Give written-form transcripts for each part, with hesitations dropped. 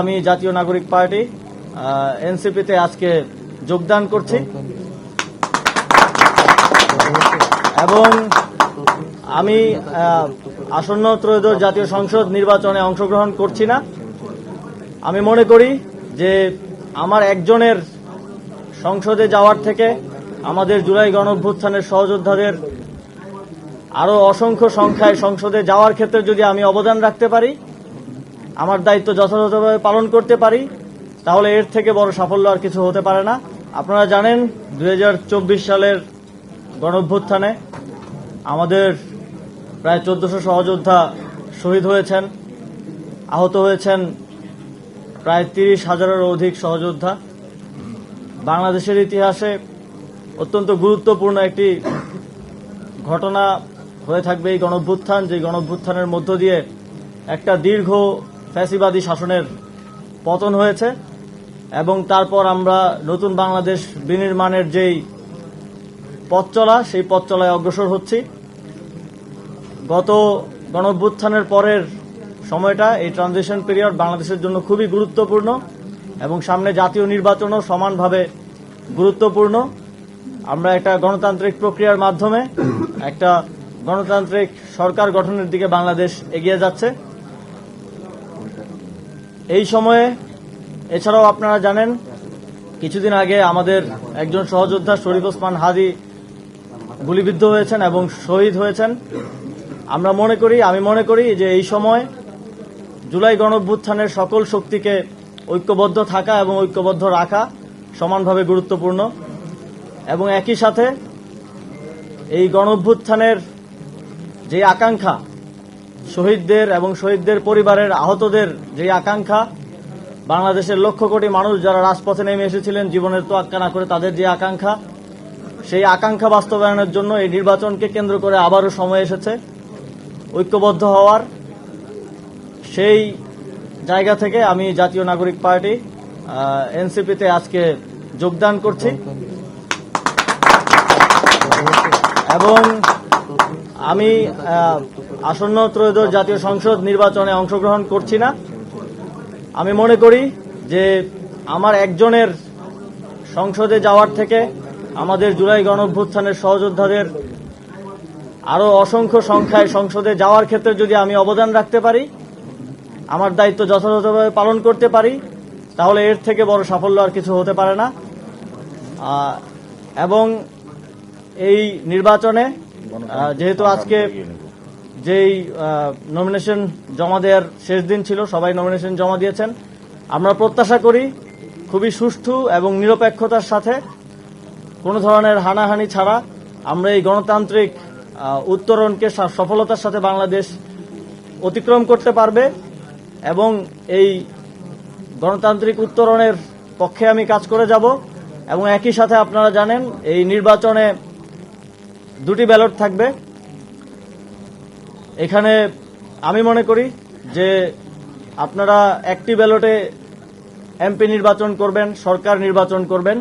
আমি জাতীয় নাগরিক পার্টি এনসিপিতে আজকে যোগদান করছি এবং আমি আসন্ন ত্রয়োদশ জাতীয় সংসদ নির্বাচনে অংশগ্রহণ করছি না। আমি মনে করি যে আমার একজনের সংসদে যাওয়ার থেকে আমাদের জুলাই গণঅভ্যুত্থানের সহযোদ্ধাদের আরো অসংখ্য সংখ্যায় সংসদে যাওয়ার ক্ষেত্রে যদি আমি অবদান রাখতে পারি, আমার দায়িত্ব যথাযথভাবে পালন করতে পারি, তাহলে এর থেকে বড় সাফল্য আর কিছু হতে পারে না। আপনারা জানেন 2024 সালের গণঅভ্যুত্থানে আমাদের প্রায় 1400 সহযোদ্ধা শহীদ হয়েছেন, আহত হয়েছেন প্রায় 30,000-এরও অধিক সহযোদ্ধা। বাংলাদেশের ইতিহাসে অত্যন্ত গুরুত্বপূর্ণ একটি ঘটনা হয়ে থাকবে এই গণঅভ্যুত্থান, যে গণঅভ্যুত্থানের মধ্য দিয়ে একটা দীর্ঘ ফ্যাসিবাদী শাসনের পতন হয়েছে এবং তারপর আমরা নতুন বাংলাদেশ বিনির্মাণের যেই পথ চলা, সেই পথ চলায় অগ্রসর হচ্ছি। গত গণঅভ্যুত্থানের পরের সময়টা, এই ট্রানজিশন পিরিয়ড বাংলাদেশের জন্য খুবই গুরুত্বপূর্ণ এবং সামনে জাতীয় নির্বাচনও সমানভাবে গুরুত্বপূর্ণ। আমরা একটা গণতান্ত্রিক প্রক্রিয়ার মাধ্যমে একটা গণতান্ত্রিক সরকার গঠনের দিকে বাংলাদেশ এগিয়ে যাচ্ছে। এই সময়ে এছাড়াও আপনারা জানেন কিছুদিন আগে আমাদের একজন সহযোদ্ধা শরীফ ওসমান হাদি গুলিবিদ্ধ হয়েছেন এবং শহীদ হয়েছেন। আমি মনে করি যে এই সময় জুলাই গণঅভ্যুত্থানের সকল শক্তিকে ঐক্যবদ্ধ থাকা এবং ঐক্যবদ্ধ রাখা সমানভাবে গুরুত্বপূর্ণ এবং একই সাথে এই গণঅভ্যুত্থানের যে আকাঙ্ক্ষা, শহীদদের এবং শহীদদের পরিবারের আহতদের যে আকাঙ্ক্ষা, বাংলাদেশের লক্ষ কোটি মানুষ যারা রাজপথে নেমে এসেছিলেন জীবনের তোয়াক্কা না করে, তাদের যে আকাঙ্ক্ষা, সেই আকাঙ্ক্ষা বাস্তবায়নের জন্য এই নির্বাচনকে কেন্দ্র করে আবারও সময় এসেছে ঐক্যবদ্ধ হওয়ার। সেই জায়গা থেকে আমি জাতীয় নাগরিক পার্টি এনসিপিতে আজকে যোগদান করছি এবং আমি আসন্ন ত্রয়োদশ জাতীয় সংসদ নির্বাচনে অংশগ্রহণ করছি না। আমি মনে করি যে আমার একজনের সংসদে যাওয়ার থেকে আমাদের জুলাই গণঅভ্যুত্থানের সহযোদ্ধাদের আরো অসংখ্য সংখ্যায় সংসদে যাওয়ার ক্ষেত্রে যদি আমি অবদান রাখতে পারি, আমার দায়িত্ব যথাযথভাবে পালন করতে পারি, তাহলে এর থেকে বড় সাফল্য আর কিছু হতে পারে না। এবং এই নির্বাচনে যেহেতু আজকে যেই নমিনেশন জমা দেওয়ার শেষ দিন ছিল, সবাই নমিনেশন জমা দিয়েছেন, আমরা প্রত্যাশা করি খুবই সুষ্ঠু এবং নিরপেক্ষতার সাথে, কোনো ধরনের হানাহানি ছাড়া আমরা এই গণতান্ত্রিক উত্তরণকে সফলতার সাথে বাংলাদেশ অতিক্রম করতে পারবে এবং এই গণতান্ত্রিক উত্তরণের পক্ষে আমি কাজ করে যাব। এবং একই সাথে আপনারা জানেন এই নির্বাচনে দুটি ব্যালট থাকবে। এখানে আমি মনে করি যে আপনারা একটি ব্যালটে এমপি নির্বাচন করবেন, সরকার নির্বাচন করবেন।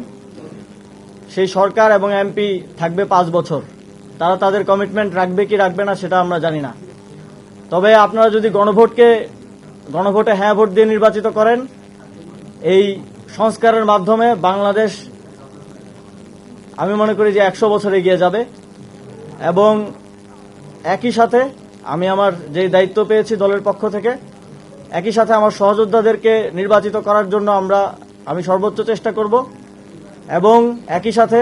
সেই সরকার এবং এমপি থাকবে 5 বছর। তারা তাদের কমিটমেন্ট রাখবে কি রাখবে না সেটা আমরা জানি না। তবে আপনারা যদি গণভোটে হ্যাঁ ভোট দিয়ে নির্বাচিত করেন, এই সংস্কারের মাধ্যমে বাংলাদেশ আমি মনে করি যে 100 বছর এগিয়ে যাবে। এবং একই সাথে আমি আমার যে দায়িত্ব পেয়েছি দলের পক্ষ থেকে, একই সাথে আমার সহযোদ্ধাদেরকে নির্বাচিত করার জন্য আমি সর্বোচ্চ চেষ্টা করব এবং একই সাথে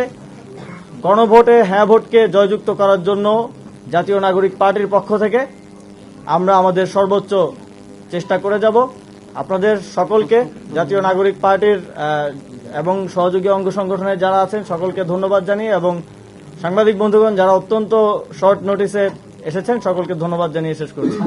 গণভোটে হ্যাঁ ভোটকে জয়যুক্ত করার জন্য জাতীয় নাগরিক পার্টির পক্ষ থেকে আমরা আমাদের সর্বোচ্চ চেষ্টা করে যাব। আপনাদের সকলকে, জাতীয় নাগরিক পার্টির এবং সহযোগী অঙ্গ সংগঠনের যারা আছেন সকলকে ধন্যবাদ জানিয়ে এবং সাংবাদিক বন্ধুগণ যারা অত্যন্ত শর্ট নোটিসে এসেছেন সকলকে ধন্যবাদ জানিয়ে শেষ করছি।